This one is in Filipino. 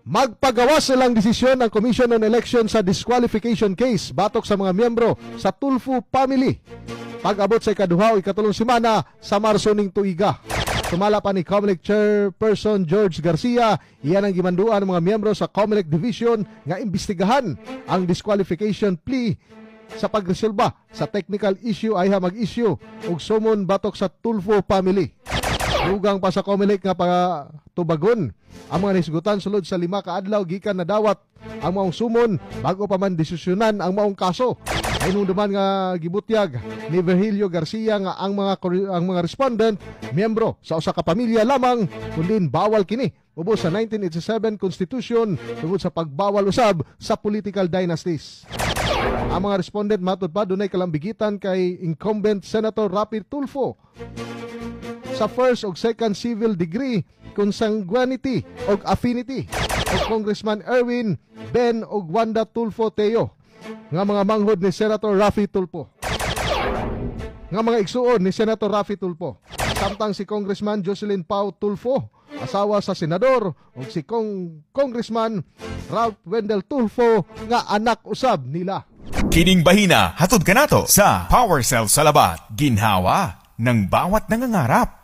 Magpagawas silang desisyon ng Commission on Election sa disqualification case batok sa mga miyembro sa Tulfo family. Pag-abot sa ikaduha o ikatulong semana sa Marso ning tuiga. Sumala pa ni COMELEC Chairperson George Garcia, iyan ang gimanduan ng mga miyembro sa COMELEC Division nga imbestigahan ang disqualification plea sa pagresolba sa technical issue ay mag-issue og sumon batok sa Tulfo family. Dugang pa sa COMELEC nga pagtubagon ang mga nisgutan sulod sa 5 ka adlaw gikan na dawat ang maong sumon bago pa man desisyonan ang maong kaso. Ay nung duman nga gibutyag ni Virgilio Garcia nga ang mga respondent miyembro sa usa ka pamilya lamang kundin bawal kini ubos sa 1987 Constitution tungod sa pagbawal usab sa political dynasties. Ang mga respondent matud pa dunay kalambigitan kay incumbent Senator Rafi Tulfo sa first ug second civil degree consanguinity ug affinity ug Congressman Erwin Ben ug Wanda Tulfo Teo nga mga manghod ni Senator Rafi Tulfo. Nga mga igsuon ni Senator Rafi Tulfo. Samtang si Congressman Jocelyn Pau Tulfo, asawa sa senador, ug si Congressman Ralph Wendell Tulfo nga anak usab nila. Kining bahina hatod kanato sa Power Cell Salabat, ginhawa ng bawat nangangarap.